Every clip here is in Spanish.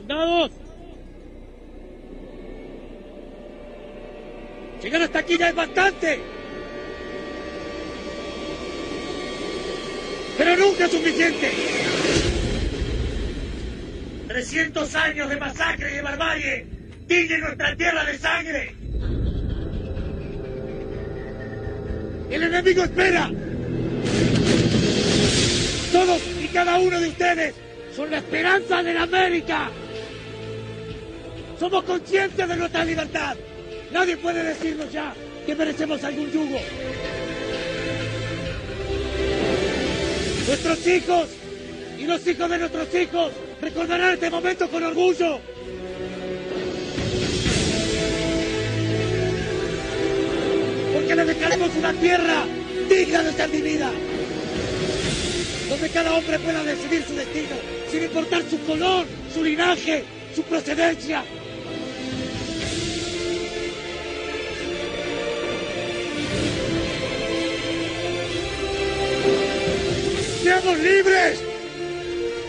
¡Soldados! Llegar hasta aquí ya es bastante. Pero nunca es suficiente. 300 años de masacre y de barbarie tiñen nuestra tierra de sangre. El enemigo espera. Todos y cada uno de ustedes son la esperanza de la América. Somos conscientes de nuestra libertad. Nadie puede decirnos ya que merecemos algún yugo. Nuestros hijos y los hijos de nuestros hijos recordarán este momento con orgullo. Porque les dejaremos una tierra digna de ser vivida, donde cada hombre pueda decidir su destino, sin importar su color, su linaje, su procedencia. ¡Seamos libres!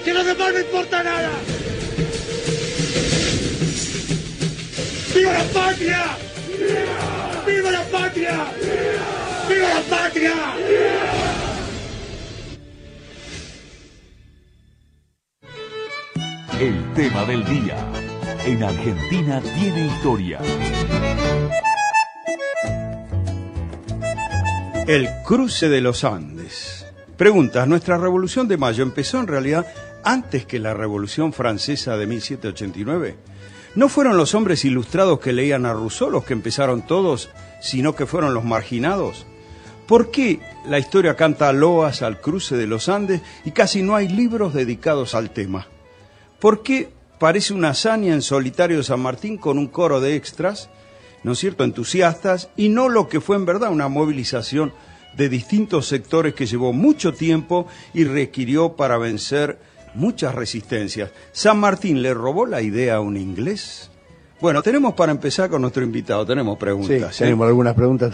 ¡Que lo demás no importa nada! ¡Viva la patria! ¡Viva la patria! ¡Viva la patria! El tema del día. En Argentina tiene historia. El cruce de los Andes. Preguntas, ¿nuestra Revolución de Mayo empezó en realidad antes que la Revolución Francesa de 1789? ¿No fueron los hombres ilustrados que leían a Rousseau los que empezaron todos, sino que fueron los marginados? ¿Por qué la historia canta loas al cruce de los Andes y casi no hay libros dedicados al tema? ¿Por qué parece una hazaña en solitario de San Martín con un coro de extras, ¿no es cierto?, entusiastas, y no lo que fue en verdad una movilización de distintos sectores que llevó mucho tiempo y requirió para vencer muchas resistencias? ¿San Martín le robó la idea a un inglés? Bueno, tenemos para empezar con nuestro invitado, tenemos preguntas. Sí, tenemos algunas preguntas.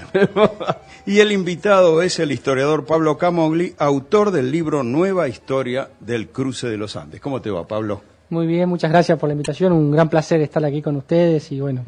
Y el invitado es el historiador Pablo Camogli, autor del libro Nueva Historia del Cruce de los Andes. ¿Cómo te va, Pablo? Muy bien, muchas gracias por la invitación, un gran placer estar aquí con ustedes y bueno,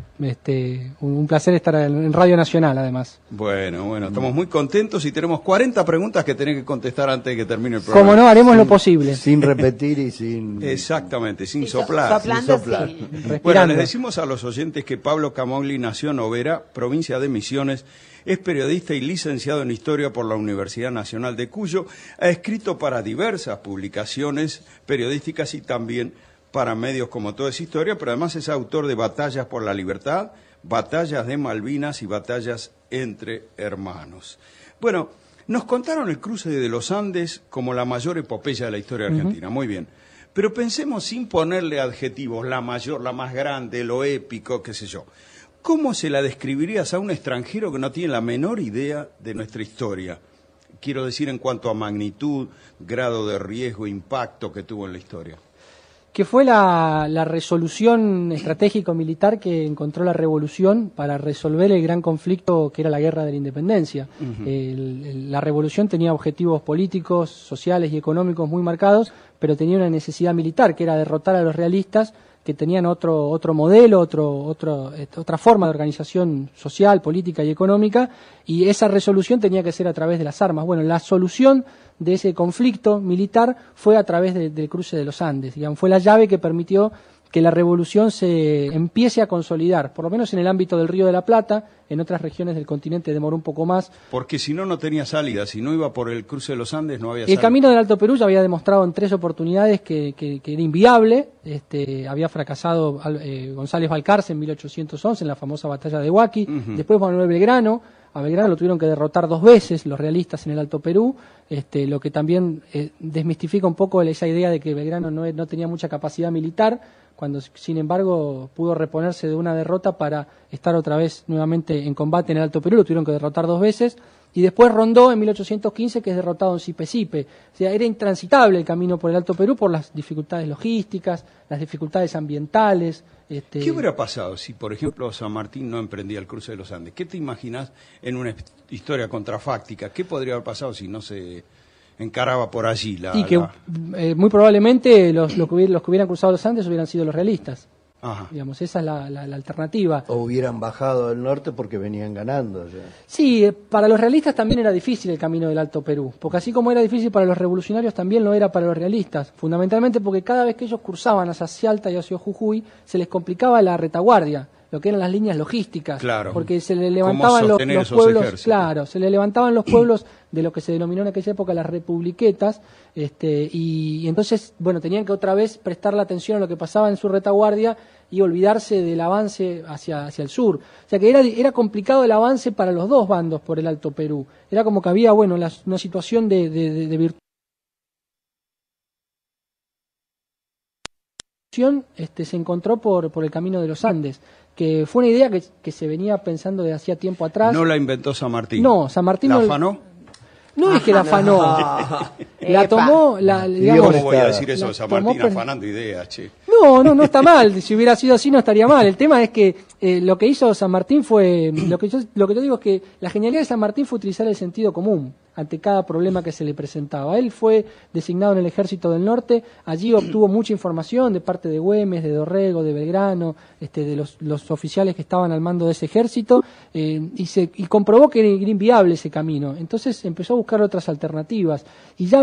un placer estar en Radio Nacional además. Bueno, estamos muy contentos y tenemos 40 preguntas que tenés que contestar antes de que termine el programa. Como no, haremos lo posible. Sin repetir y sin... Exactamente, sin soplar. Soplando, sin soplar. sí. Bueno, les decimos a los oyentes que Pablo Camogli nació en Oberá, provincia de Misiones, es periodista y licenciado en Historia por la Universidad Nacional de Cuyo, ha escrito para diversas publicaciones periodísticas y también para medios como Todo es Historia, pero además es autor de Batallas por la Libertad, Batallas de Malvinas y Batallas entre Hermanos. Bueno, nos contaron el cruce de los Andes como la mayor epopeya de la historia argentina, muy bien. Pero pensemos sin ponerle adjetivos, la mayor, la más grande, lo épico, qué sé yo. ¿Cómo se la describirías a un extranjero que no tiene la menor idea de nuestra historia? Quiero decir en cuanto a magnitud, grado de riesgo, impacto que tuvo en la historia. Que fue la resolución estratégico-militar que encontró la revolución para resolver el gran conflicto que era la guerra de la independencia. La revolución tenía objetivos políticos, sociales y económicos muy marcados, pero tenía una necesidad militar, que era derrotar a los realistas, que tenían otro modelo, otra forma de organización social, política y económica, y esa resolución tenía que ser a través de las armas. Bueno, la solución de ese conflicto militar fue a través del cruce de los Andes, digamos, fue la llave que permitió que la revolución se empiece a consolidar, por lo menos en el ámbito del Río de la Plata. En otras regiones del continente demoró un poco más. Porque si no tenía salida, si no iba por el cruce de los Andes no había salida. El camino del Alto Perú ya había demostrado en 3 oportunidades que era inviable. Había fracasado González Balcarce en 1811 en la famosa batalla de Huaki. Después Manuel Belgrano. A Belgrano lo tuvieron que derrotar 2 veces los realistas en el Alto Perú, lo que también desmistifica un poco esa idea de que Belgrano no tenía mucha capacidad militar, cuando sin embargo pudo reponerse de una derrota para estar otra vez nuevamente en combate en el Alto Perú. Lo tuvieron que derrotar 2 veces. Y después Rondó en 1815, que es derrotado en Sipe-Sipe. O sea, era intransitable el camino por el Alto Perú por las dificultades logísticas, las dificultades ambientales. ¿Qué hubiera pasado si, por ejemplo, San Martín no emprendía el cruce de los Andes? ¿Qué te imaginas en una historia contrafáctica? ¿Qué podría haber pasado si no se encaraba por allí. Y que muy probablemente los que hubieran cruzado los Andes hubieran sido los realistas. Ajá. Digamos, esa es la alternativa. O hubieran bajado del norte porque venían ganando ya. Sí, para los realistas también era difícil el camino del Alto Perú, porque así como era difícil para los revolucionarios, también lo era para los realistas, fundamentalmente porque cada vez que ellos cruzaban hacia Salta y hacia Jujuy, se les complicaba la retaguardia, lo que eran las líneas logísticas, claro, porque se le levantaban los pueblos, ejércitos. Claro, se le levantaban los pueblos de lo que se denominó en aquella época las republiquetas, y entonces, bueno, tenían que otra vez prestar la atención a lo que pasaba en su retaguardia y olvidarse del avance hacia el sur. O sea que era complicado el avance para los dos bandos por el Alto Perú. Era como que había, bueno, una situación de virtud. Se encontró por el camino de los Andes, que fue una idea que se venía pensando desde hacía tiempo atrás. No la inventó San Martín. No, San Martín ¿La no afanó? No es que la afanó, la tomó, digamos, ¿Cómo voy a decir eso de San Martín afanando ideas, che? No está mal, si hubiera sido así no estaría mal. El tema es que lo que hizo San Martín fue, lo que yo digo es que la genialidad de San Martín fue utilizar el sentido común ante cada problema que se le presentaba. Él fue designado en el Ejército del Norte, allí obtuvo mucha información de parte de Güemes, de Dorrego, de Belgrano, de los oficiales que estaban al mando de ese ejército, y comprobó que era inviable ese camino. Entonces empezó a buscar otras alternativas, y ya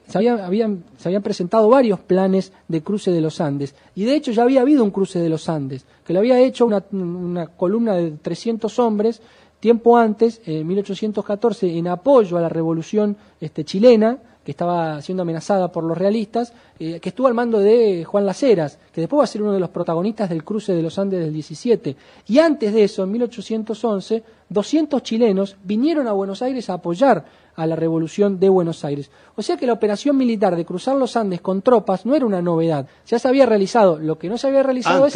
se habían presentado varios planes de cruce de los Andes, y de hecho ya había habido un cruce de los Andes, que lo había hecho una columna de 300 hombres, tiempo antes, en 1814, en apoyo a la revolución chilena, que estaba siendo amenazada por los realistas, que estuvo al mando de Juan Las Heras, que después va a ser uno de los protagonistas del cruce de los Andes del 17. Y antes de eso, en 1811, 200 chilenos vinieron a Buenos Aires a apoyar a la revolución de Buenos Aires. O sea que la operación militar de cruzar los Andes con tropas no era una novedad, ya se había realizado. Lo que no se había realizado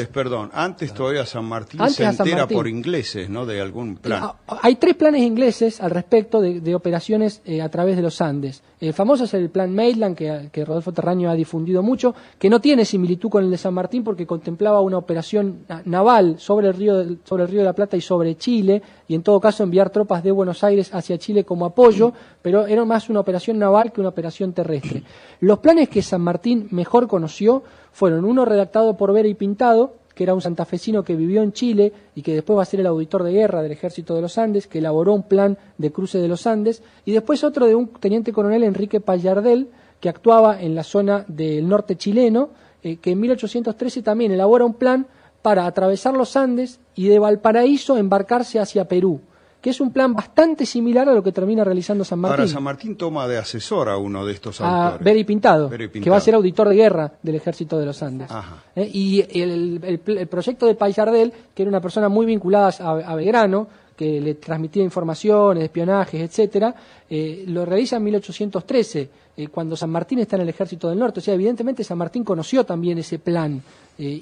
antes todavía San Martín se entera por ingleses, ¿no?, de algún plan. Hay 3 planes ingleses al respecto de operaciones a través de los Andes. El famoso es el plan Maitland, que Rodolfo Terraño ha difundido mucho, que no tiene similitud con el de San Martín porque contemplaba una operación naval sobre el río de la Plata y sobre Chile, y en todo caso enviar tropas de Buenos Aires hacia Chile como apoyo, pero era más una operación naval que una operación terrestre. Los planes que San Martín mejor conoció fueron uno redactado por Vera y Pintado, que era un santafesino que vivió en Chile y que después va a ser el auditor de guerra del Ejército de los Andes, que elaboró un plan de cruce de los Andes, y después otro de un teniente coronel, Enrique Pallardel, que actuaba en la zona del norte chileno, que en 1813 también elabora un plan para atravesar los Andes y de Valparaíso embarcarse hacia Perú, que es un plan bastante similar a lo que termina realizando San Martín. Ahora, San Martín toma de asesor a uno de estos autores. Vera y Pintado, que va a ser auditor de guerra del Ejército de los Andes. Y el proyecto de Pallardel, que era una persona muy vinculada a Belgrano, que le transmitía informaciones, espionajes, etcétera, lo realiza en 1813, cuando San Martín está en el Ejército del Norte. O sea, evidentemente San Martín conoció también ese plan,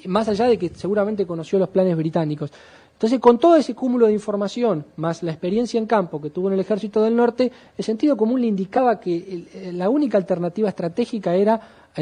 más allá de que seguramente conoció los planes británicos. Entonces, con todo ese cúmulo de información, más la experiencia en campo que tuvo en el Ejército del Norte, el sentido común le indicaba que la única alternativa estratégica era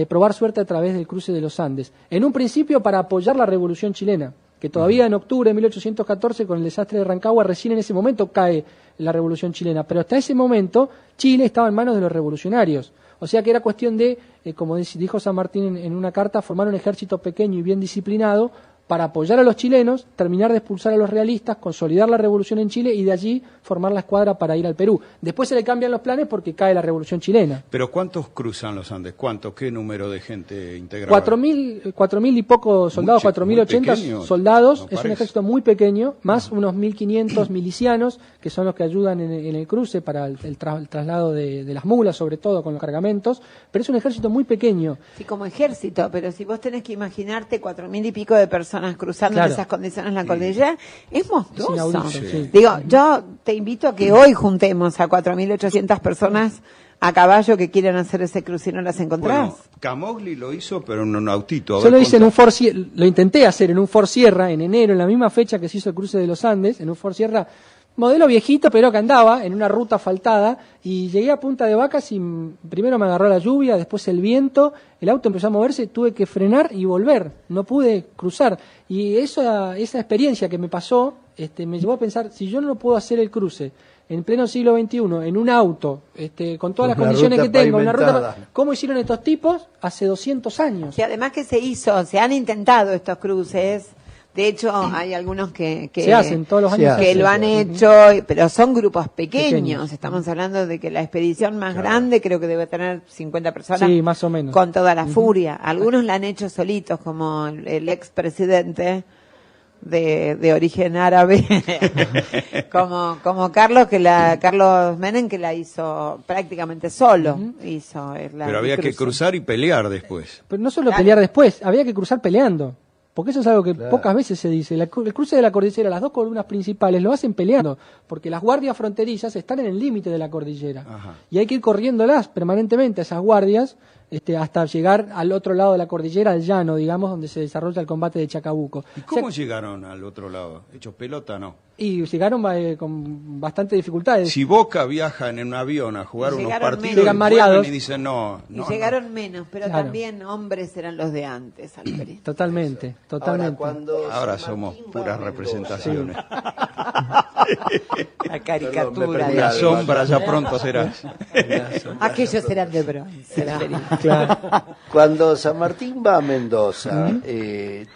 probar suerte a través del cruce de los Andes. En un principio para apoyar la Revolución Chilena, que todavía en octubre de 1814, con el desastre de Rancagua, recién en ese momento cae la Revolución Chilena. Pero hasta ese momento, Chile estaba en manos de los revolucionarios. O sea que era cuestión de, como dijo San Martín en una carta, formar un ejército pequeño y bien disciplinado para apoyar a los chilenos, terminar de expulsar a los realistas, consolidar la revolución en Chile y de allí formar la escuadra para ir al Perú. Después se le cambian los planes porque cae la revolución chilena. ¿Pero cuántos cruzan los Andes? ¿Cuántos? ¿Qué número de gente integrada? 4.000 y pocos soldados, 4.080 soldados. Es un ejército muy pequeño, más unos 1.500 milicianos, que son los que ayudan en el cruce para el traslado de las mulas, sobre todo con los cargamentos. Pero es un ejército muy pequeño. Sí, como ejército, pero si vos tenés que imaginarte 4.000 y pico de personas cruzando en esas condiciones la cordillera, es monstruoso. Inaudito, sí. Digo, yo te invito a que hoy juntemos a 4.800 personas a caballo que quieran hacer ese cruce y no las encontrás. Bueno, Camogli lo hizo, pero en un autito. Yo lo hice en un Ford Sierra, lo intenté hacer en un Ford Sierra en enero, en la misma fecha que se hizo el cruce de los Andes, en un Ford Sierra modelo viejito, pero que andaba en una ruta asfaltada, y llegué a Punta de Vacas y primero me agarró la lluvia, después el viento, el auto empezó a moverse, tuve que frenar y volver, no pude cruzar. Y esa experiencia que me pasó me llevó a pensar, si yo no puedo hacer el cruce en pleno siglo XXI, en un auto, con todas las condiciones que tenga, una ruta, ¿cómo hicieron estos tipos hace 200 años? Y además que se han intentado estos cruces. De hecho, hay algunos que se hacen todos los años. Que lo han hecho, pero son grupos pequeños. Estamos hablando de que la expedición más grande creo que debe tener 50 personas. Sí, más o menos. Con toda la furia. Algunos la han hecho solitos, como el expresidente de origen árabe, como Carlos Menem, que la hizo prácticamente solo. Pero había que cruzar y pelear después. Pero no solo pelear después, había que cruzar peleando. Porque eso es algo que pocas veces se dice. El cruce de la cordillera, las dos columnas principales, lo hacen peleando, porque las guardias fronterizas están en el límite de la cordillera. Ajá. Y hay que ir corriéndolas permanentemente, esas guardias, hasta llegar al otro lado de la cordillera, al llano, digamos, donde se desarrolla el combate de Chacabuco. ¿Y cómo llegaron al otro lado? ¿Hechos pelota, no? Y llegaron con bastante dificultades. Si Boca viaja en un avión a jugar unos partidos, llegan mareados. Y dicen no. Y llegaron menos, pero también hombres eran los de antes, Alfred. Totalmente. Ahora somos puras representaciones. La caricatura. La sombra ya pronto será. Aquellos eran de bronce. Claro. Cuando San Martín va a Mendoza,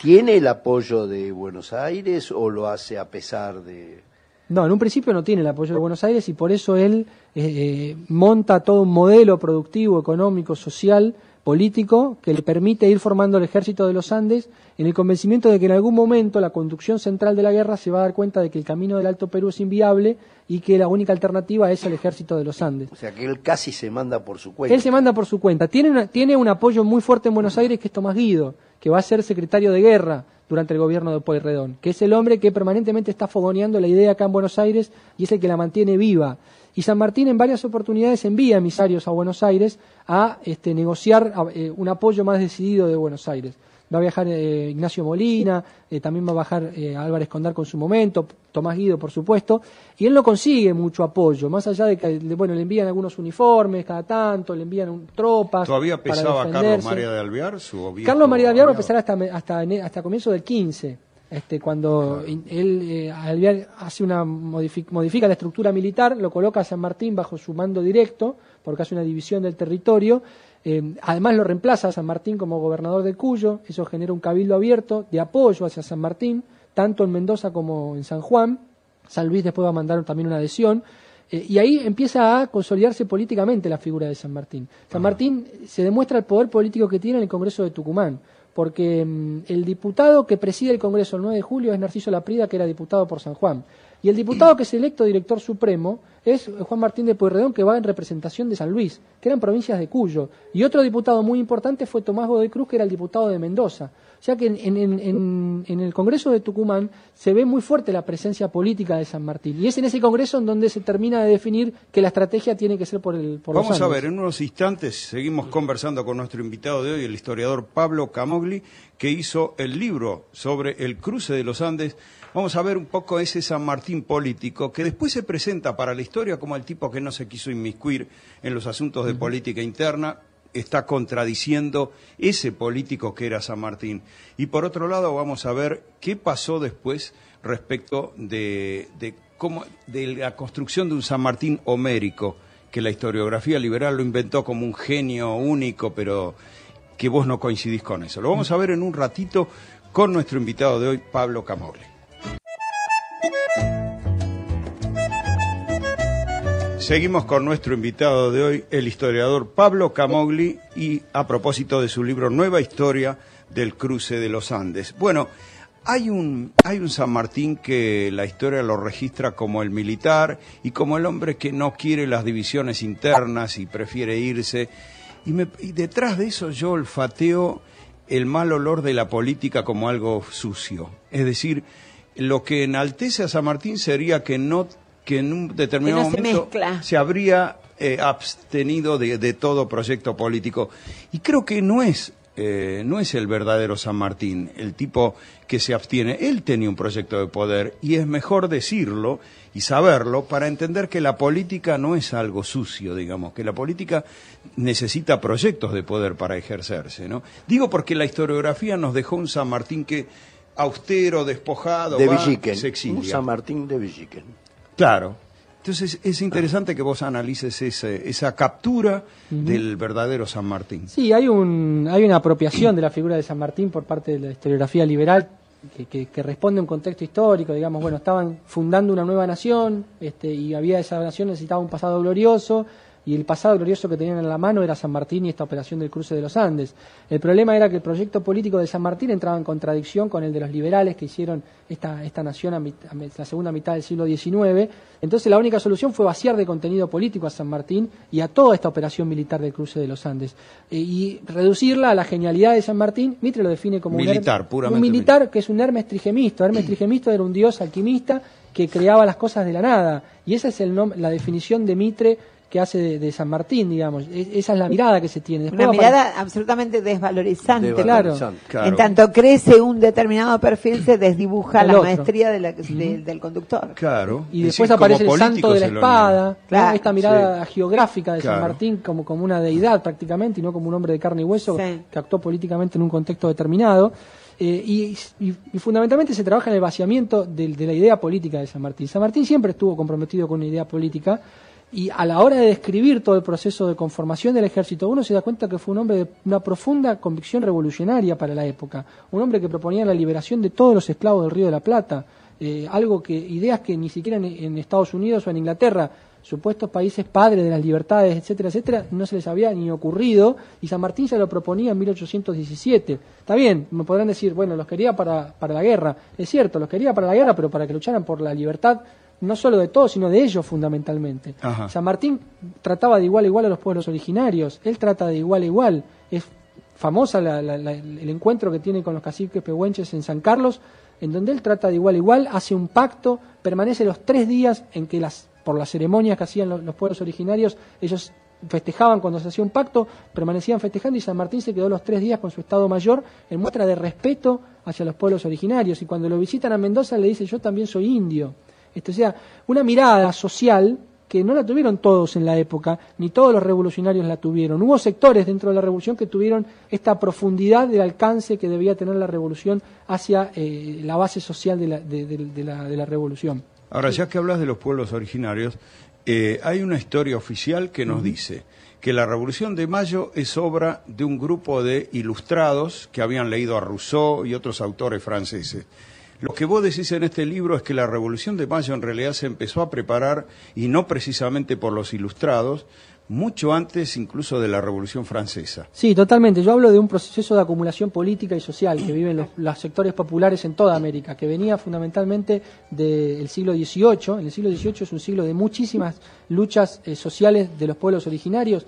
¿tiene el apoyo de Buenos Aires o lo hace a pesar de...? No, en un principio no tiene el apoyo de Buenos Aires y por eso él monta todo un modelo productivo, económico, social, político, que le permite ir formando el ejército de los Andes en el convencimiento de que en algún momento la conducción central de la guerra se va a dar cuenta de que el camino del Alto Perú es inviable y que la única alternativa es el ejército de los Andes. O sea que él casi se manda por su cuenta. Él se manda por su cuenta. Tiene un apoyo muy fuerte en Buenos Aires, que es Tomás Guido, que va a ser secretario de guerra durante el gobierno de Pueyrredón, que es el hombre que permanentemente está fogoneando la idea acá en Buenos Aires y es el que la mantiene viva. Y San Martín en varias oportunidades envía emisarios a Buenos Aires a negociar un apoyo más decidido de Buenos Aires. Va a viajar Ignacio Molina, también va a bajar Álvarez Condar con su momento, Tomás Guido, por supuesto, y él no consigue mucho apoyo, más allá de que le envían algunos uniformes cada tanto, le envían tropas. ¿Todavía pesaba Carlos María de Alvear? Carlos María de Alvear va a pesar hasta comienzo del 15. Cuando él Alvear hace modifica la estructura militar, lo coloca a San Martín bajo su mando directo, porque hace una división del territorio. Además lo reemplaza a San Martín como gobernador de Cuyo. Eso genera un cabildo abierto de apoyo hacia San Martín, tanto en Mendoza como en San Juan. San Luis después va a mandar también una adhesión. Y ahí empieza a consolidarse políticamente la figura de San Martín. San Martín se demuestra el poder político que tiene en el Congreso de Tucumán, porque el diputado que preside el Congreso el 9 de julio es Narciso Laprida, que era diputado por San Juan. Y el diputado que es electo director supremo es Juan Martín de Pueyrredón, que va en representación de San Luis, que eran provincias de Cuyo. Y otro diputado muy importante fue Tomás Godoy Cruz, que era el diputado de Mendoza. O sea que en el Congreso de Tucumán se ve muy fuerte la presencia política de San Martín. Y es en ese Congreso en donde se termina de definir que la estrategia tiene que ser por los Andes. Vamos a ver, en unos instantes seguimos conversando con nuestro invitado de hoy, el historiador Pablo Camogli, que hizo el libro sobre el cruce de los Andes. Vamos a ver un poco ese San Martín político, que después se presenta para la historia como el tipo que no se quiso inmiscuir en los asuntos de política interna, está contradiciendo ese político que era San Martín. Y por otro lado vamos a ver qué pasó después respecto de la construcción de un San Martín homérico, que la historiografía liberal lo inventó como un genio único, pero que vos no coincidís con eso. Lo vamos a ver en un ratito con nuestro invitado de hoy, Pablo Camogli. Seguimos con nuestro invitado de hoy, el historiador Pablo Camogli, y a propósito de su libro Nueva Historia del Cruce de los Andes. Bueno, hay un San Martín que la historia lo registra como el militar y como el hombre que no quiere las divisiones internas y prefiere irse. Y detrás de eso yo olfateo el mal olor de la política como algo sucio. Es decir, lo que enaltece a San Martín sería que en un determinado momento se habría abstenido de todo proyecto político. Y creo que no es el verdadero San Martín, el tipo que se abstiene. Él tenía un proyecto de poder y es mejor decirlo y saberlo para entender que la política no es algo sucio, digamos, que la política necesita proyectos de poder para ejercerse, ¿no? Digo porque la historiografía nos dejó un San Martín que austero, despojado, de Villiquen, se exilia. un San Martín de Villiquen. Claro, Entonces es interesante que vos analices esa captura del verdadero San Martín. Sí, hay una apropiación de la figura de San Martín por parte de la historiografía liberal que responde a un contexto histórico. Digamos, bueno, estaban fundando una nueva nación, y esa nación necesitaba un pasado glorioso, y el pasado glorioso que tenían en la mano era San Martín y esta operación del cruce de los Andes. El problema era que el proyecto político de San Martín entraba en contradicción con el de los liberales que hicieron esta nación a la segunda mitad del siglo XIX. Entonces la única solución fue vaciar de contenido político a San Martín y a toda esta operación militar del cruce de los Andes, y reducirla a la genialidad de San Martín. Mitre lo define como puramente un militar que es un Hermes Trigemisto. Hermes Trigemisto era un dios alquimista que creaba las cosas de la nada, y esa es la definición de Mitre que hace de San Martín, digamos. Esa es la mirada que se tiene. Después una mirada absolutamente desvalorizante. Claro. En tanto crece un determinado perfil, se desdibuja la maestría del conductor. Claro. Y después aparece el santo de la espada, ¿no? Esta mirada geográfica de San Martín como una deidad prácticamente, y no como un hombre de carne y hueso que actuó políticamente en un contexto determinado. Y fundamentalmente se trabaja en el vaciamiento de la idea política de San Martín. San Martín siempre estuvo comprometido con una idea política, y a la hora de describir todo el proceso de conformación del ejército, uno se da cuenta que fue un hombre de una profunda convicción revolucionaria para la época, un hombre que proponía la liberación de todos los esclavos del Río de la Plata, ideas que ni siquiera en Estados Unidos o en Inglaterra, supuestos países padres de las libertades, etcétera, etcétera, no se les había ni ocurrido, y San Martín se lo proponía en 1817. Está bien, me podrán decir, bueno, los quería para la guerra. Es cierto, los quería para la guerra, pero para que lucharan por la libertad, no solo de todos, sino de ellos fundamentalmente. Ajá. San Martín trataba de igual a igual a los pueblos originarios, él trata de igual a igual. Es famosa el encuentro que tiene con los caciques pehuenches en San Carlos, en donde él trata de igual a igual, hace un pacto, permanece los 3 días en que por las ceremonias que hacían los pueblos originarios, ellos festejaban cuando se hacía un pacto, permanecían festejando, y San Martín se quedó los 3 días con su Estado Mayor en muestra de respeto hacia los pueblos originarios, y cuando lo visitan a Mendoza le dice: yo también soy indio. O sea, una mirada social que no la tuvieron todos en la época, ni todos los revolucionarios la tuvieron. Hubo sectores dentro de la revolución que tuvieron esta profundidad del alcance que debía tener la revolución hacia la base social de la revolución. Ahora, ya que hablas de los pueblos originarios, hay una historia oficial que nos dice que la Revolución de Mayo es obra de un grupo de ilustrados que habían leído a Rousseau y otros autores franceses. Lo que vos decís en este libro es que la Revolución de Mayo en realidad se empezó a preparar, y no precisamente por los ilustrados, mucho antes incluso de la Revolución Francesa. Sí, totalmente. Yo hablo de un proceso de acumulación política y social que viven los sectores populares en toda América, que venía fundamentalmente del siglo XVIII. El siglo XVIII es un siglo de muchísimas luchas sociales de los pueblos originarios,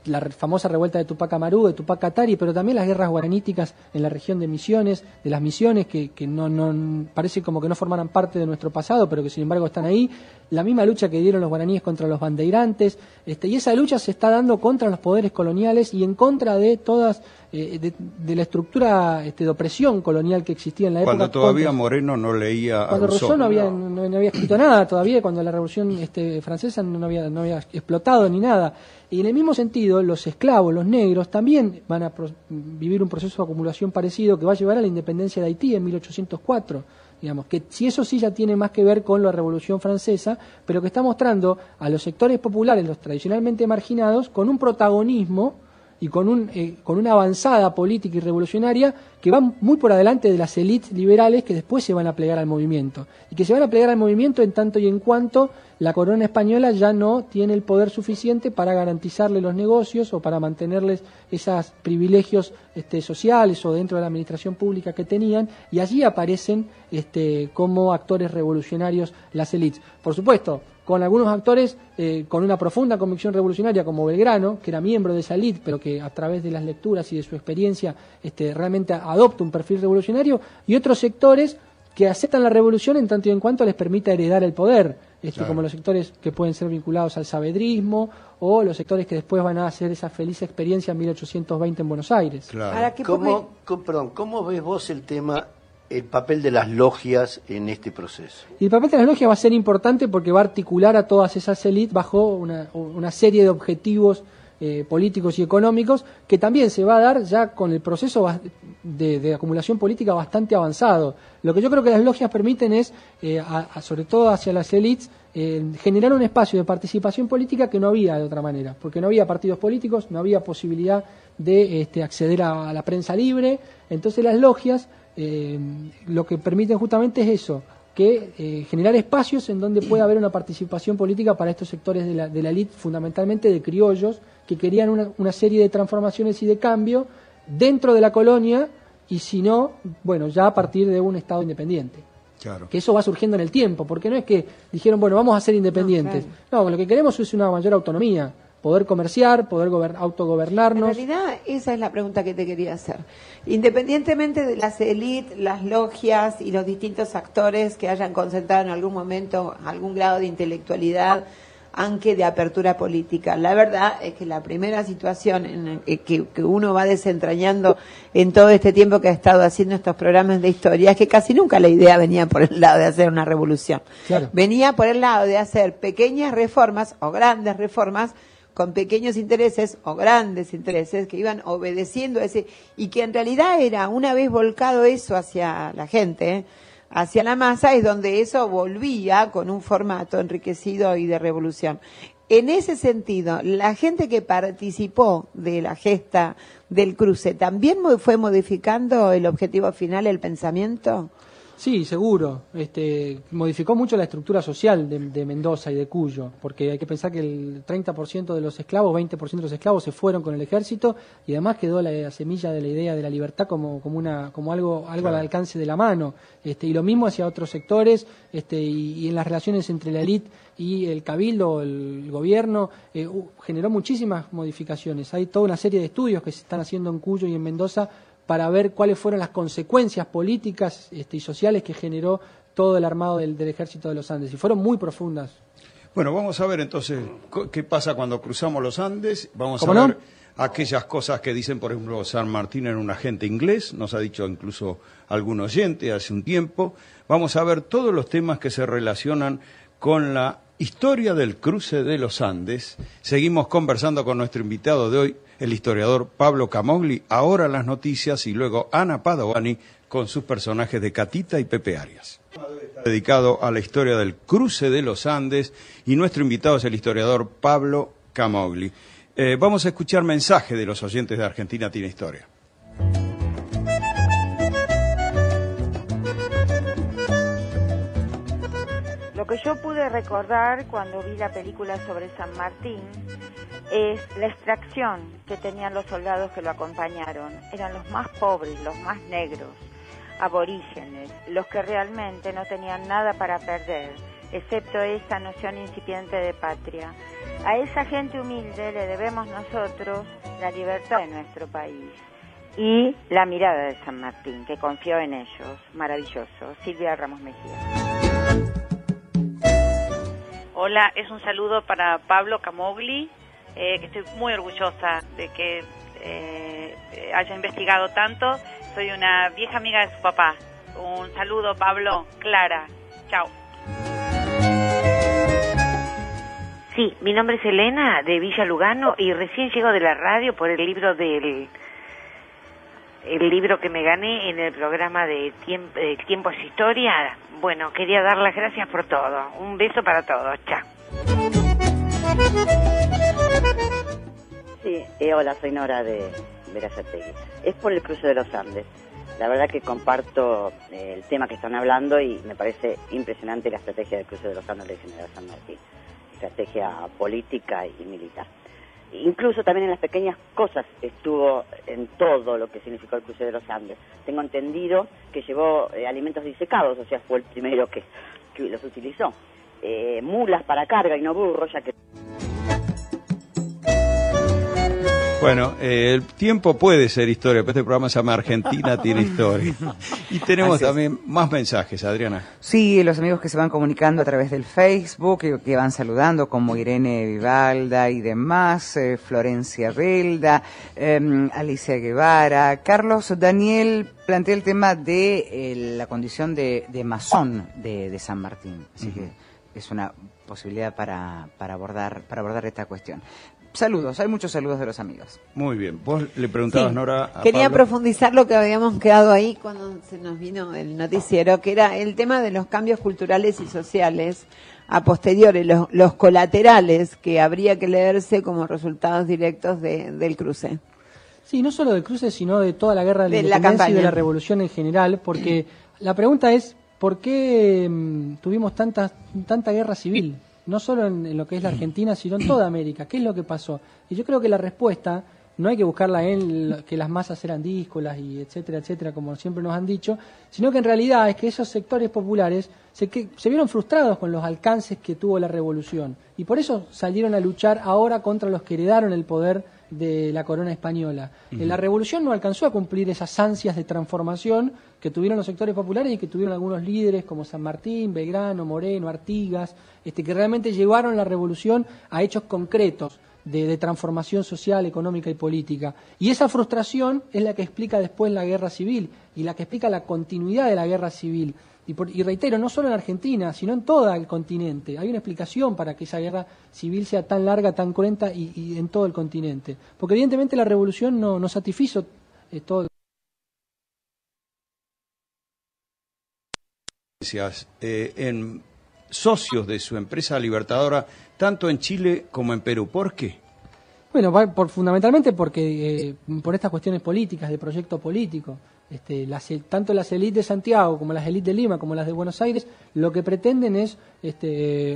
la famosa revuelta de Tupac Amaru, de Tupac Katari, pero también las guerras guaraníticas en la región de Misiones, de las Misiones, que no parece como que no formaran parte de nuestro pasado, pero que sin embargo están ahí. La misma lucha que dieron los guaraníes contra los bandeirantes, y esa lucha se está dando contra los poderes coloniales y en contra de todas de la estructura de opresión colonial que existía en la época. Cuando todavía Moreno no leía cuando a Rousseau. Rousseau no había escrito nada todavía, cuando la Revolución francesa no había explotado ni nada. Y en el mismo sentido, los esclavos, los negros, también van a vivir un proceso de acumulación parecido que va a llevar a la independencia de Haití en 1804. Digamos, que si eso sí ya tiene más que ver con la Revolución Francesa, pero que está mostrando a los sectores populares, los tradicionalmente marginados, con un protagonismo y con una avanzada política y revolucionaria que va muy por adelante de las élites liberales que después se van a plegar al movimiento. Y que se van a plegar al movimiento en tanto y en cuanto la corona española ya no tiene el poder suficiente para garantizarle los negocios o para mantenerles esos privilegios sociales o dentro de la administración pública que tenían, y allí aparecen como actores revolucionarios las élites. Por supuesto, con algunos actores con una profunda convicción revolucionaria, como Belgrano, que era miembro de esa élite, pero que a través de las lecturas y de su experiencia realmente adopta un perfil revolucionario, y otros sectores que aceptan la revolución en tanto y en cuanto les permita heredar el poder, claro, como los sectores que pueden ser vinculados al saavedrismo o los sectores que después van a hacer esa feliz experiencia en 1820 en Buenos Aires. Claro. Ahora, ¿Cómo ves vos el papel de las logias en este proceso? Y el papel de las logias va a ser importante porque va a articular a todas esas élites bajo una serie de objetivos políticos y económicos, que también se va a dar ya con el proceso de acumulación política bastante avanzado. Lo que yo creo que las logias permiten es, sobre todo hacia las élites, generar un espacio de participación política que no había de otra manera, porque no había partidos políticos, no había posibilidad de acceder a la prensa libre. Entonces las logias lo que permiten justamente es eso, que generar espacios en donde pueda haber una participación política para estos sectores de la élite, fundamentalmente de criollos, que querían una serie de transformaciones y de cambio dentro de la colonia, y si no, bueno, ya a partir de un Estado independiente. Claro. Que eso va surgiendo en el tiempo, porque no es que dijeron, bueno, vamos a ser independientes. No, lo que queremos es una mayor autonomía, poder comerciar, poder autogobernarnos. En realidad, esa es la pregunta que te quería hacer. Independientemente de las élites, las logias y los distintos actores que hayan concentrado en algún momento algún grado de intelectualidad, aunque de apertura política, la verdad es que la primera situación que uno va desentrañando en todo este tiempo que ha estado haciendo estos programas de historia es que casi nunca la idea venía por el lado de hacer una revolución. Claro. Venía por el lado de hacer pequeñas reformas o grandes reformas con pequeños intereses o grandes intereses que iban obedeciendo a ese, y que en realidad era, una vez volcado eso hacia la gente, hacia la masa, es donde eso volvía con un formato enriquecido y de revolución. En ese sentido, la gente que participó de la gesta del cruce, ¿también fue modificando el objetivo final, el pensamiento? Sí, seguro. Modificó mucho la estructura social de Mendoza y de Cuyo, porque hay que pensar que el 30% de los esclavos, 20% de los esclavos se fueron con el ejército, y además quedó la semilla de la idea de la libertad como algo claro, al alcance de la mano. Y lo mismo hacia otros sectores, y en las relaciones entre la élite y el cabildo, el gobierno, generó muchísimas modificaciones. Hay toda una serie de estudios que se están haciendo en Cuyo y en Mendoza para ver cuáles fueron las consecuencias políticas y sociales que generó todo el armado del Ejército de los Andes, y fueron muy profundas. Bueno, vamos a ver entonces qué pasa cuando cruzamos los Andes. Vamos a ver aquellas cosas que dicen, por ejemplo, San Martín era un agente inglés, nos ha dicho incluso algún oyente hace un tiempo. Vamos a ver todos los temas que se relacionan con la historia del cruce de los Andes. Seguimos conversando con nuestro invitado de hoy, el historiador Pablo Camogli. Ahora las noticias y luego Ana Padovani con sus personajes de Catita y Pepe Arias. Dedicado a la historia del cruce de los Andes, y nuestro invitado es el historiador Pablo Camogli. Vamos a escuchar mensajes de los oyentes de Argentina Tiene Historia. Lo que yo pude recordar cuando vi la película sobre San Martín es la extracción que tenían los soldados que lo acompañaron. Eran los más pobres, los más negros, aborígenes, los que realmente no tenían nada para perder, excepto esa noción incipiente de patria. A esa gente humilde le debemos nosotros la libertad de nuestro país y la mirada de San Martín, que confió en ellos. Maravilloso. Silvia Ramos Mejía. Hola, es un saludo para Pablo Camogli, que estoy muy orgullosa de que haya investigado tanto. Soy una vieja amiga de su papá. Un saludo, Pablo. Clara. Chao. Sí, mi nombre es Elena, de Villa Lugano, y recién llego de la radio por el libro que me gané en el programa de Tiempo es Historia. Bueno, quería dar las gracias por todo. Un beso para todos. Chao. Sí, hola, soy Nora de Verazategui. Es por el cruce de los Andes. La verdad que comparto el tema que están hablando y me parece impresionante la estrategia del cruce de los Andes del general San Martín. Estrategia política y militar. Incluso también en las pequeñas cosas estuvo en todo lo que significó el cruce de los Andes. Tengo entendido que llevó alimentos disecados, o sea, fue el primero que los utilizó. Mulas para carga y no burros, ya que... Bueno, el tiempo puede ser historia, pero este programa se llama Argentina Tiene Historia. Y tenemos también más mensajes, Adriana. Sí, los amigos que se van comunicando a través del Facebook, que van saludando, como Irene Vivalda y demás, Florencia Belda, Alicia Guevara. Carlos Daniel plantea el tema de la condición de masón de San Martín. Así que es una posibilidad para abordar esta cuestión. saludos, hay muchos saludos de los amigos. Muy bien. Vos le preguntabas, Sí. Nora, a Quería Pablo. profundizar lo que habíamos quedado ahí cuando se nos vino el noticiero, que era el tema de los cambios culturales y sociales a posteriori, los colaterales que habría que leerse como resultados directos del cruce. Sí, no solo del cruce, sino de toda la guerra de la De la independencia y de campaña. la revolución en general, porque la pregunta es, ¿por qué tuvimos tanta guerra civil? No solo en lo que es la Argentina, sino en toda América. ¿Qué es lo que pasó? Y yo creo que la respuesta no hay que buscarla en que las masas eran díscolas y etcétera, etcétera, como siempre nos han dicho, sino que en realidad es que esos sectores populares se vieron frustrados con los alcances que tuvo la revolución y por eso salieron a luchar ahora contra los que heredaron el poder de la corona española. La revolución no alcanzó a cumplir esas ansias de transformación que tuvieron los sectores populares y que tuvieron algunos líderes como San Martín, Belgrano, Moreno, Artigas, que realmente llevaron la revolución a hechos concretos de transformación social, económica y política. Y esa frustración es la que explica después la guerra civil y la que explica la continuidad de la guerra civil. Y reitero, no solo en Argentina, sino en todo el continente. Hay una explicación para que esa guerra civil sea tan larga, tan cruenta y en todo el continente. Porque evidentemente la revolución no satisfizo todo. En socios de su empresa libertadora, tanto en Chile como en Perú. ¿Por qué? Bueno, fundamentalmente porque por estas cuestiones políticas, de proyecto político. Tanto las élites de Santiago como las élites de Lima como las de Buenos Aires lo que pretenden es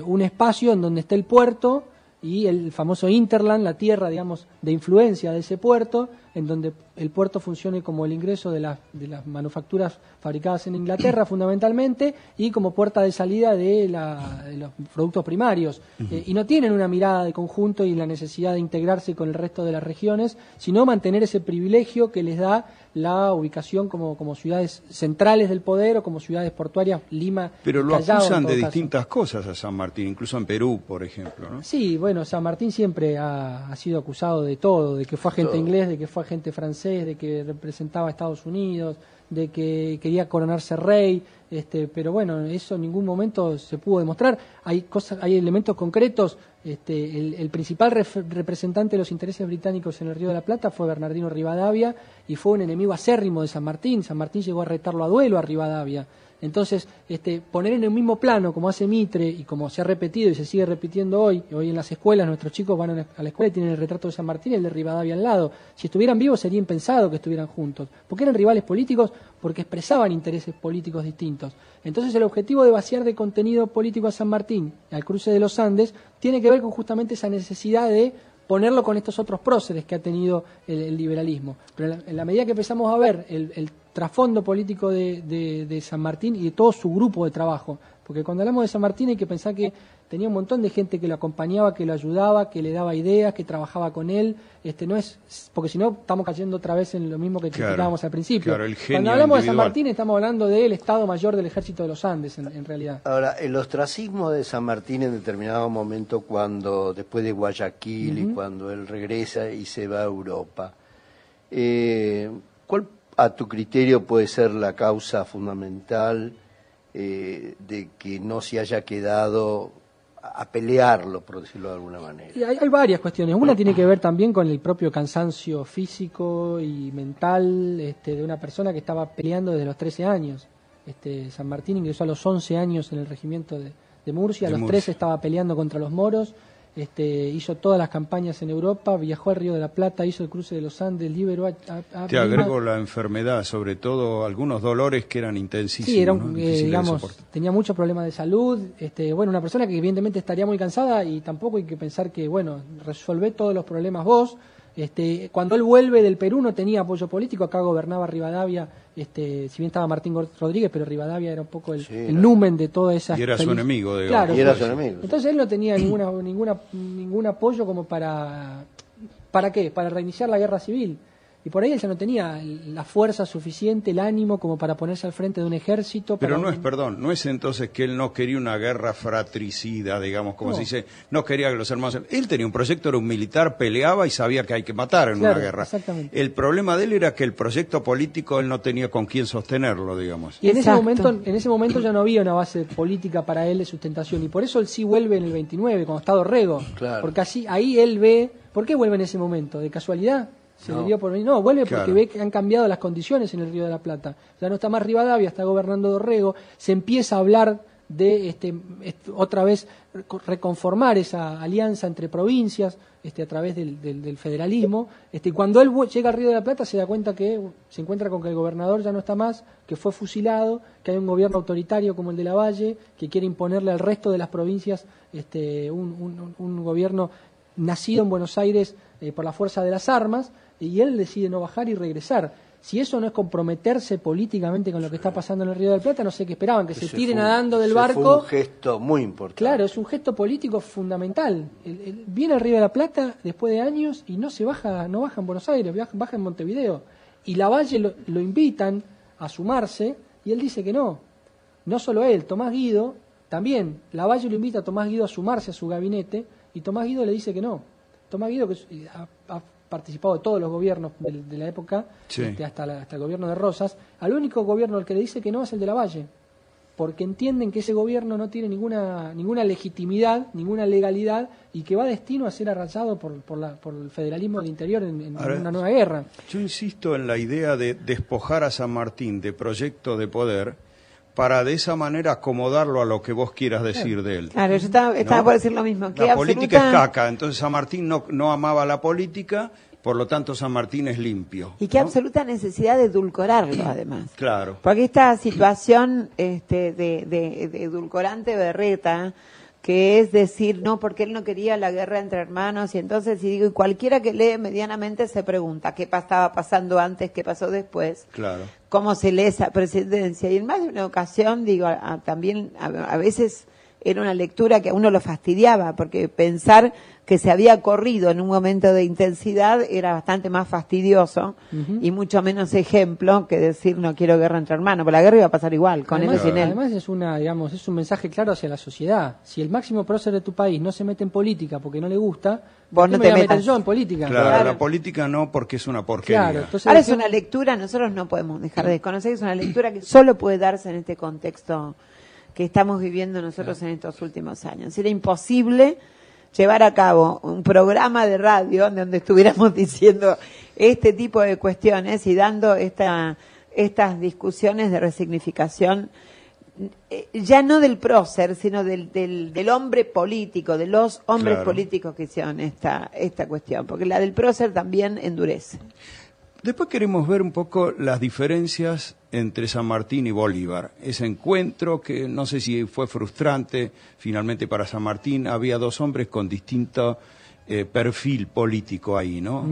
un espacio en donde esté el puerto y el famoso Interland, la tierra, digamos, de influencia de ese puerto, en donde el puerto funcione como el ingreso de las manufacturas fabricadas en Inglaterra fundamentalmente y como puerta de salida de los productos primarios. Y no tienen una mirada de conjunto y la necesidad de integrarse con el resto de las regiones, sino mantener ese privilegio que les da la ubicación como ciudades centrales del poder o como ciudades portuarias, Lima. Pero lo Callao, acusan en todo de caso. distintas cosas a San Martín, incluso en Perú, por ejemplo, ¿no? Sí, bueno, San Martín siempre ha sido acusado de todo, de que fue agente inglés, de que fue agente francés, de que representaba a Estados Unidos, de que quería coronarse rey, pero bueno, eso en ningún momento se pudo demostrar. Hay elementos concretos. El principal representante de los intereses británicos en el Río de la Plata fue Bernardino Rivadavia y fue un enemigo acérrimo de San Martín. San Martín llegó a retarlo a duelo a Rivadavia. Entonces, poner en el mismo plano, como hace Mitre y como se ha repetido y se sigue repitiendo hoy en las escuelas, nuestros chicos van a la escuela y tienen el retrato de San Martín y el de Rivadavia al lado. Si estuvieran vivos sería impensado que estuvieran juntos. ¿Por qué eran rivales políticos? Porque expresaban intereses políticos distintos. Entonces, el objetivo de vaciar de contenido político a San Martín, al cruce de los Andes, tiene que ver con justamente esa necesidad de ponerlo con estos otros próceres que ha tenido el liberalismo. Pero en la medida que empezamos a ver el trasfondo político de San Martín y de todo su grupo de trabajo, porque cuando hablamos de San Martín hay que pensar que tenía un montón de gente que lo acompañaba, que lo ayudaba, que le daba ideas, que trabajaba con él, no es porque si no estamos cayendo otra vez en lo mismo que criticábamos al principio. Claro, el genio cuando hablamos de San individual. Martín estamos hablando del Estado Mayor del Ejército de los Andes, en realidad. Ahora, el ostracismo de San Martín en determinado momento, cuando después de Guayaquil y cuando él regresa y se va a Europa, ¿cuál a tu criterio puede ser la causa fundamental de que no se haya quedado a pelearlo, por decirlo de alguna manera? Y hay varias cuestiones. Una tiene que ver también con el propio cansancio físico y mental de una persona que estaba peleando desde los 13 años. San Martín ingresó a los 11 años en el regimiento de Murcia, a los 13 estaba peleando contra los moros, hizo todas las campañas en Europa, viajó al Río de la Plata, hizo el cruce de los Andes, liberó a Te agrego la enfermedad, sobre todo algunos dolores que eran intensísimos. Sí, era ¿no? Difíciles de soportar. tenía muchos problemas de salud, una persona que evidentemente estaría muy cansada y tampoco hay que pensar que, resolvé todos los problemas vos. Cuando él vuelve del Perú no tenía apoyo político, acá gobernaba Rivadavia, si bien estaba Martín Rodríguez, pero Rivadavia era un poco el numen de toda esa... Y era su enemigo, digamos. Claro, Y era su enemigo. Entonces él no tenía ningún apoyo como ¿para qué? Para reiniciar la guerra civil. Y por ahí él ya no tenía la fuerza suficiente, el ánimo como para ponerse al frente de un ejército. Pero no es entonces que él no quería una guerra fratricida, digamos, como se dice, no quería que los hermanos... Él tenía un proyecto, era un militar, peleaba y sabía que hay que matar en una guerra. Exactamente. El problema de él era que el proyecto político él no tenía con quién sostenerlo, digamos. Y en ese momento ya no había una base política para él de sustentación, y por eso él sí vuelve en el 29, cuando está Dorrego, porque ahí él ve... ¿Por qué vuelve en ese momento? ¿De casualidad? No, vuelve porque ve que han cambiado las condiciones en el Río de la Plata. Ya no está más Rivadavia, está gobernando Dorrego. Se empieza a hablar de otra vez reconformar esa alianza entre provincias a través del federalismo. Y cuando él llega al Río de la Plata se da cuenta que se encuentra con que el gobernador ya no está más, que fue fusilado, que hay un gobierno autoritario como el de Lavalle, que quiere imponerle al resto de las provincias un gobierno nacido en Buenos Aires por la fuerza de las armas, y él decide no bajar y regresar. Si eso no es comprometerse políticamente con lo que está pasando en el Río de la Plata, no sé qué esperaban, que se tire nadando del barco. Fue un gesto muy importante. Claro, es un gesto político fundamental. Él viene al Río de la Plata después de años y no baja en Buenos Aires, baja en Montevideo. Y Lavalle lo invitan a sumarse y él dice que no. No solo él, Tomás Guido también. Lavalle lo invita a Tomás Guido a sumarse a su gabinete y Tomás Guido le dice que no. Tomás Guido, que ha participado de todos los gobiernos de la época, hasta el gobierno de Rosas, al único gobierno al que le dice que no es el de Lavalle, porque entienden que ese gobierno no tiene ninguna legitimidad, ninguna legalidad, y que va destino a ser arrasado por el federalismo del interior en una nueva guerra. Yo insisto en la idea de despojar a San Martín de proyecto de poder, para de esa manera acomodarlo a lo que vos quieras decir de él. Claro, yo estaba por decir lo mismo. La política es caca, entonces San Martín no amaba la política, por lo tanto San Martín es limpio. Y qué absoluta necesidad de edulcorarlo, además. Claro. Porque esta situación de edulcorante berreta, que es decir, no, porque él no quería la guerra entre hermanos, y entonces, y cualquiera que lee medianamente se pregunta qué estaba pasando antes, qué pasó después, cómo se lee esa presidencia. Y en más de una ocasión, también a veces era una lectura que a uno lo fastidiaba, porque pensar que se había corrido en un momento de intensidad era bastante más fastidioso y mucho menos ejemplo que decir no quiero guerra entre hermanos, porque la guerra iba a pasar igual, con él o sin él. Además es un mensaje claro hacia la sociedad. Si el máximo prócer de tu país no se mete en política porque no le gusta, vos no te metas yo en política. Claro, la política no, porque es una porquería. Claro, entonces ahora es una lectura, nosotros no podemos dejar de desconocer, es una lectura que solo puede darse en este contexto que estamos viviendo nosotros en estos últimos años. Era imposible llevar a cabo un programa de radio donde estuviéramos diciendo este tipo de cuestiones y dando estas discusiones de resignificación, ya no del prócer, sino del hombre político, de los hombres políticos que hicieron esta cuestión, porque la del prócer también endurece. Después queremos ver un poco las diferencias entre San Martín y Bolívar. Ese encuentro que no sé si fue frustrante finalmente para San Martín. Había dos hombres con distinto perfil político ahí, ¿no?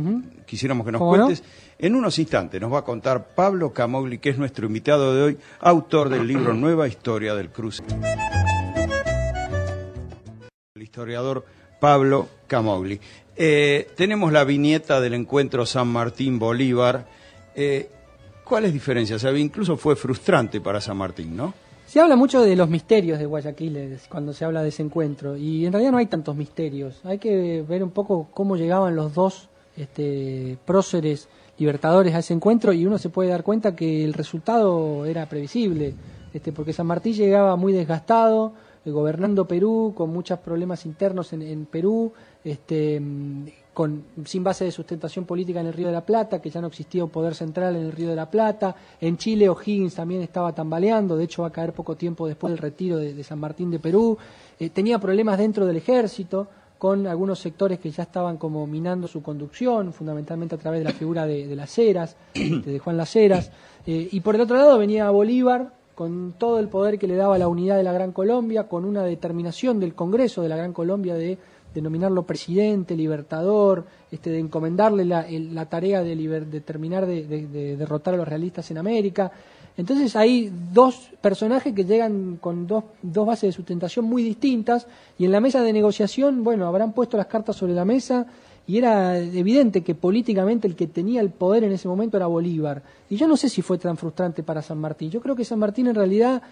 Quisiéramos que nos cuentes. En unos instantes nos va a contar Pablo Camogli, que es nuestro invitado de hoy, autor del libro Nueva Historia del Cruce. El historiador Pablo Camogli. Tenemos la viñeta del encuentro San Martín-Bolívar. ¿Cuáles diferencias? Incluso fue frustrante para San Martín, ¿no? Se habla mucho de los misterios de Guayaquil cuando se habla de ese encuentro, y en realidad no hay tantos misterios. Hay que ver un poco cómo llegaban los dos próceres libertadores a ese encuentro, y uno se puede dar cuenta que el resultado era previsible, porque San Martín llegaba muy desgastado, gobernando Perú, con muchos problemas internos en Perú, sin base de sustentación política en el Río de la Plata, que ya no existía un poder central en el Río de la Plata. En Chile O'Higgins también estaba tambaleando, de hecho va a caer poco tiempo después del retiro de San Martín de Perú. Tenía problemas dentro del ejército, con algunos sectores que ya estaban como minando su conducción, fundamentalmente a través de la figura de Las Heras, de Juan Las Heras. Y por el otro lado venía Bolívar, con todo el poder que le daba la unidad de la Gran Colombia, con una determinación del Congreso de la Gran Colombia de denominarlo presidente, libertador, de encomendarle la tarea de terminar de derrotar a los realistas en América. Entonces hay dos personajes que llegan con dos bases de sustentación muy distintas, y en la mesa de negociación, bueno, habrán puesto las cartas sobre la mesa y era evidente que políticamente el que tenía el poder en ese momento era Bolívar. Y yo no sé si fue tan frustrante para San Martín. Yo creo que San Martín en realidad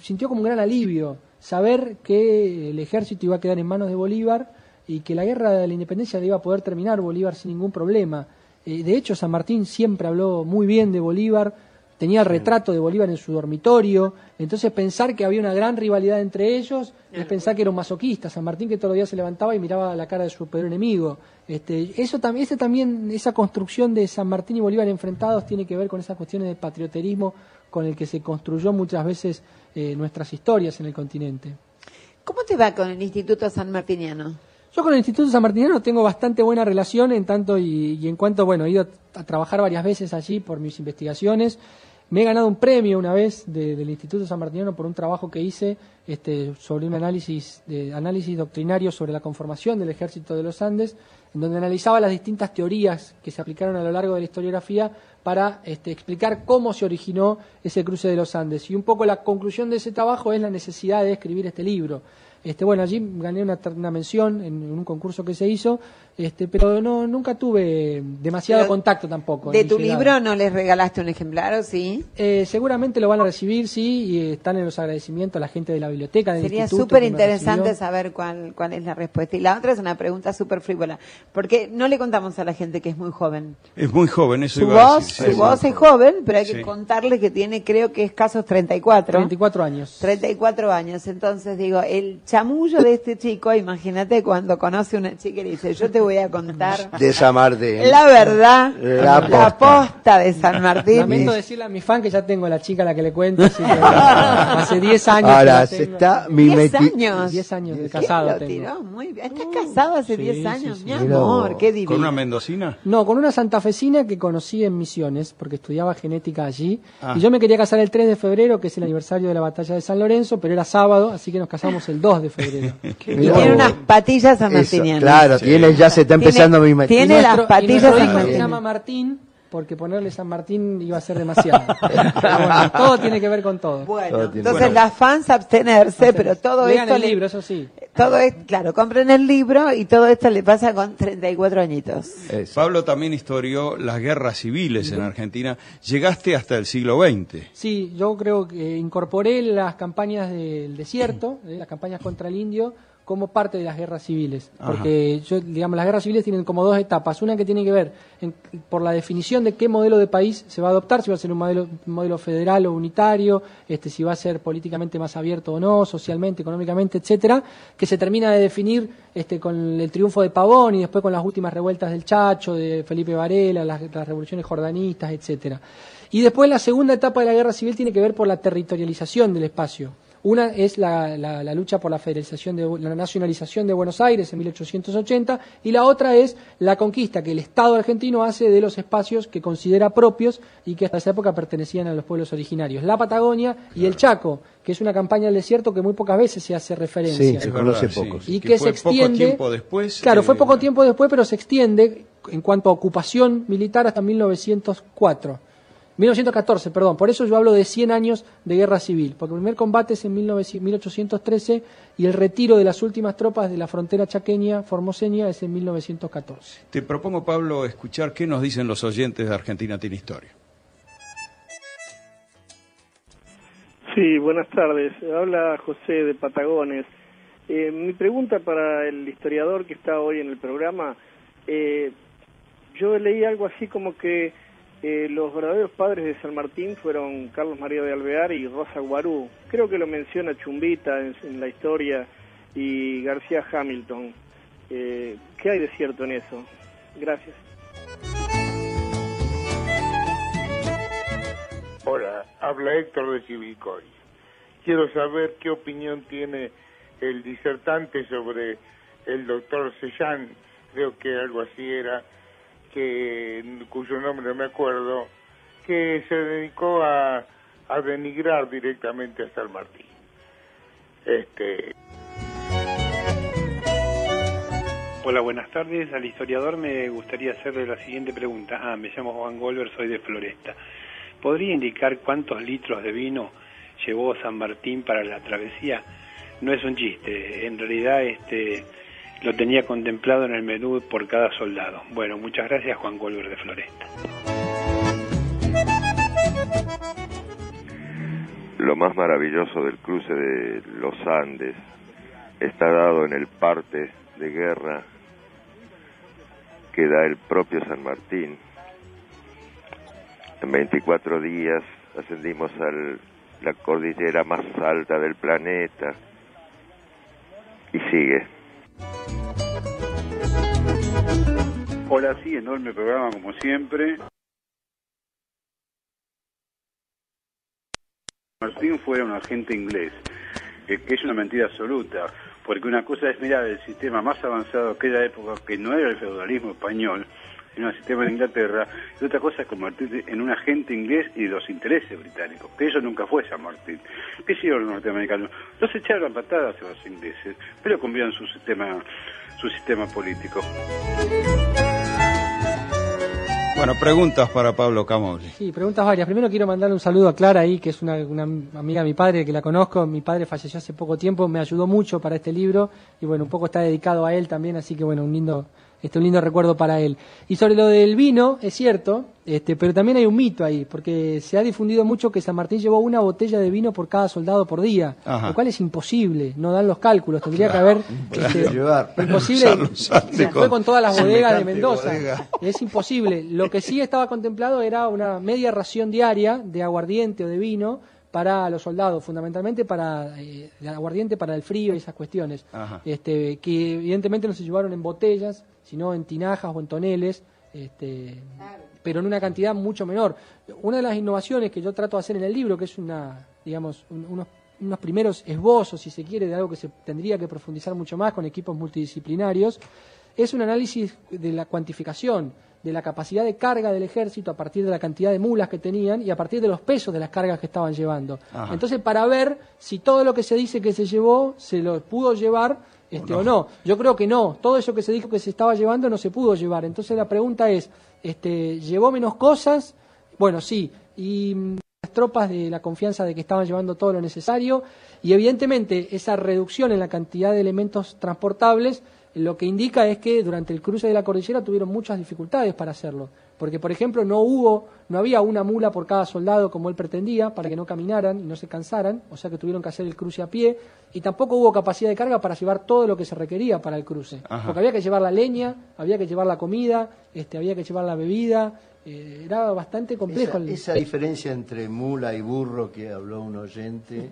sintió como un gran alivio saber que el ejército iba a quedar en manos de Bolívar y que la guerra de la independencia la iba a poder terminar Bolívar sin ningún problema. De hecho, San Martín siempre habló muy bien de Bolívar, tenía el retrato de Bolívar en su dormitorio, entonces pensar que había una gran rivalidad entre ellos es pensar que era un masoquista. San Martín, que todos los días se levantaba y miraba la cara de su peor enemigo. Esa construcción de San Martín y Bolívar enfrentados tiene que ver con esas cuestiones de patrioterismo con el que se construyó muchas veces nuestras historias en el continente. ¿Cómo te va con el Instituto San Martiniano? Yo con el Instituto San Martiniano tengo bastante buena relación en tanto y en cuanto, he ido a trabajar varias veces allí por mis investigaciones. Me he ganado un premio una vez del Instituto San Martiniano por un trabajo que hice sobre un análisis doctrinario sobre la conformación del Ejército de los Andes, en donde analizaba las distintas teorías que se aplicaron a lo largo de la historiografía para explicar cómo se originó ese cruce de los Andes. Y un poco la conclusión de ese trabajo es la necesidad de escribir este libro. Allí gané una mención en un concurso que se hizo, pero nunca tuve demasiado contacto tampoco. ¿De tu libro no les regalaste un ejemplar o sí? Seguramente lo van a recibir, sí, y están en los agradecimientos a la gente de la biblioteca del Sería instituto. Sería súper interesante saber cuál es la respuesta. Y la otra es una pregunta súper frívola, porque no le contamos a la gente que es muy joven. Es muy joven, eso su iba voz, a decir. Su voz es joven, pero hay que contarle que tiene, creo que escasos 34. 34 años. 34 años. Entonces digo, el chamullo de este chico, imagínate cuando conoce a una chica y le dice, yo te voy a contar de San Martín, la verdad, la posta de San Martín. Lamento decirle a mi fan que ya tengo a la chica a la que le cuento, así que hace 10 años. Ahora se está 10 años. 10 años de casado tengo. Tiró? Muy bien. ¿Estás casado hace 10 años? Sí. Mi amor, qué divino. ¿Con una mendocina? No, con una santafesina que conocí en Misiones, porque estudiaba genética allí. Y yo me quería casar el 3 de febrero, que es el aniversario de la batalla de San Lorenzo, pero era sábado, así que nos casamos el 2 de febrero. Y tiene unas patillas sanmartinianas. Claro, ya se está empezando mi Martín. Tiene las patillas sanmartinianas. Se llama Martín porque ponerle San Martín iba a ser demasiado. Pero todo tiene que ver con todo. Bueno, entonces las fans abstenerse, pero todo lean esto... el libro, eso sí. Todo es, claro, compren el libro y todo esto le pasa con 34 añitos. Pablo también historió las guerras civiles en Argentina. Llegaste hasta el siglo XX. Sí, yo creo que incorporé las campañas del desierto, las campañas contra el indio, como parte de las guerras civiles, porque las guerras civiles tienen como dos etapas, una que tiene que ver por la definición de qué modelo de país se va a adoptar, si va a ser un modelo federal o unitario, si va a ser políticamente más abierto o no, socialmente, económicamente, etcétera, que se termina de definir con el triunfo de Pavón y después con las últimas revueltas del Chacho, de Felipe Varela, las revoluciones jordanistas, etcétera. Y después la segunda etapa de la guerra civil tiene que ver por la territorialización del espacio. Una es la lucha por la la nacionalización de Buenos Aires en 1880 y la otra es la conquista que el Estado argentino hace de los espacios que considera propios y que hasta esa época pertenecían a los pueblos originarios, la Patagonia y el Chaco, que es una campaña del desierto que muy pocas veces se hace referencia. Sí, se conoce poco. Y que se extiende. Poco tiempo después. Claro, fue poco tiempo después, pero se extiende en cuanto a ocupación militar hasta 1914, perdón, por eso yo hablo de 100 años de guerra civil, porque el primer combate es en 1813 y el retiro de las últimas tropas de la frontera chaqueña, formoseña, es en 1914. Te propongo, Pablo, escuchar qué nos dicen los oyentes de Argentina Tiene Historia. Sí, buenas tardes. Habla José de Patagones. Mi pregunta para el historiador que está hoy en el programa, yo leí algo así como que los verdaderos padres de San Martín fueron Carlos María de Alvear y Rosa Guarú. Creo que lo menciona Chumbita en la historia y García Hamilton. ¿Qué hay de cierto en eso? Gracias. Hola, habla Héctor de Chivilcoy. Quiero saber qué opinión tiene el disertante sobre el doctor Sellán, creo que algo así era, cuyo nombre no me acuerdo, que se dedicó a denigrar directamente a San Martín. Hola, buenas tardes. Al historiador me gustaría hacerle la siguiente pregunta. Me llamo Juan Golver, soy de Floresta. ¿Podría indicar cuántos litros de vino llevó San Martín para la travesía? No es un chiste, en realidad lo tenía contemplado en el menú por cada soldado. Bueno, muchas gracias, Juan Golver de Floresta. Lo más maravilloso del cruce de los Andes está dado en el parte de guerra que da el propio San Martín. En 24 días ascendimos a la cordillera más alta del planeta y sigue. Hola, sí, enorme programa como siempre. Martín fue un agente inglés, que es una mentira absoluta, porque una cosa es mirar el sistema más avanzado de aquella época, que no era el feudalismo español, sino el sistema de Inglaterra, y otra cosa es convertirse en un agente inglés y de los intereses británicos, que eso nunca fue San Martín. ¿Qué hicieron los norteamericanos? Los echaron a patadas a los ingleses, pero cambiaron su sistema político. Bueno, preguntas para Pablo Camogli. Sí, preguntas varias. Primero quiero mandarle un saludo a Clara ahí, que es una amiga de mi padre, que la conozco. Mi padre falleció hace poco tiempo, me ayudó mucho para este libro y bueno, un poco está dedicado a él también, así que bueno, un lindo recuerdo para él. Y sobre lo del vino, es cierto, pero también hay un mito ahí, porque se ha difundido mucho que San Martín llevó una botella de vino por cada soldado por día, lo cual es imposible, no dan los cálculos, tendría que haber imposible, se fue con todas las bodegas de Mendoza, es imposible. Lo que sí estaba contemplado era una media ración diaria de aguardiente o de vino para los soldados, fundamentalmente para el aguardiente para el frío y esas cuestiones, que evidentemente no se llevaron en botellas, sino en tinajas o en toneles, pero en una cantidad mucho menor. Una de las innovaciones que yo trato de hacer en el libro, que es unos primeros esbozos, si se quiere, de algo que se tendría que profundizar mucho más con equipos multidisciplinarios, es un análisis de la cuantificación de la capacidad de carga del ejército a partir de la cantidad de mulas que tenían y a partir de los pesos de las cargas que estaban llevando. Entonces, para ver si todo lo que se dice que se llevó, se lo pudo llevar o no. Yo creo que no. Todo eso que se dijo que se estaba llevando no se pudo llevar. Entonces, la pregunta es, ¿llevó menos cosas? Bueno, sí. Y las tropas de la confianza de que estaban llevando todo lo necesario y, evidentemente, esa reducción en la cantidad de elementos transportables lo que indica es que durante el cruce de la cordillera tuvieron muchas dificultades para hacerlo, porque por ejemplo no había una mula por cada soldado como él pretendía para que no caminaran y no se cansaran, o sea que tuvieron que hacer el cruce a pie, y tampoco hubo capacidad de carga para llevar todo lo que se requería para el cruce, porque había que llevar la leña, había que llevar la comida, había que llevar la bebida, era bastante complejo. Esa diferencia entre mula y burro que habló un oyente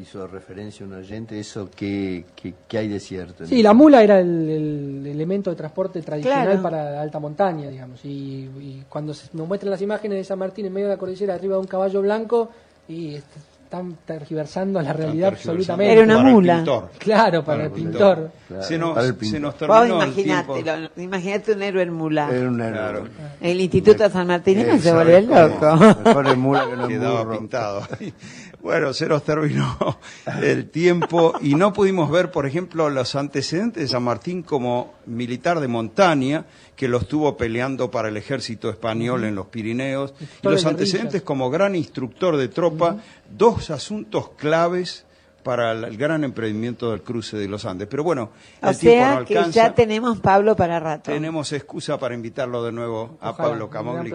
hizo referencia a un oyente, eso que hay de cierto. Sí, la mula era el elemento de transporte tradicional para la alta montaña, digamos, y cuando nos muestran las imágenes de San Martín en medio de la cordillera arriba de un caballo blanco, y están tergiversando la realidad absolutamente. Era una mula. Claro, para el pintor. Claro. Se nos terminó el tiempo. Imagínate un héroe en mula. Era un héroe. El Instituto de San Martín no se volvió loco. Mejor en mula que no en quedaba burro. pintado. Bueno, se nos terminó el tiempo y no pudimos ver, por ejemplo, los antecedentes de San Martín como militar de montaña, que lo estuvo peleando para el ejército español en los Pirineos, y los antecedentes como gran instructor de tropa, dos asuntos claves para el gran emprendimiento del cruce de los Andes. Pero bueno, el tiempo no alcanza. Que ya tenemos Pablo para rato. Tenemos excusa para invitarlo de nuevo a Pablo Camogli,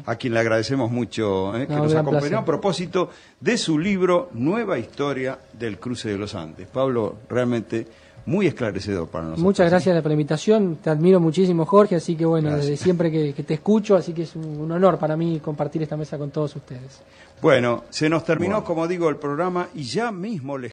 a quien le agradecemos mucho que nos acompañó a propósito de su libro Nueva Historia del Cruce de los Andes. Pablo, realmente muy esclarecedor para nosotros. Muchas gracias por la invitación, te admiro muchísimo, Jorge, así que bueno, desde siempre que te escucho, así que es un honor para mí compartir esta mesa con todos ustedes. Bueno, se nos terminó, como digo, el programa y ya mismo les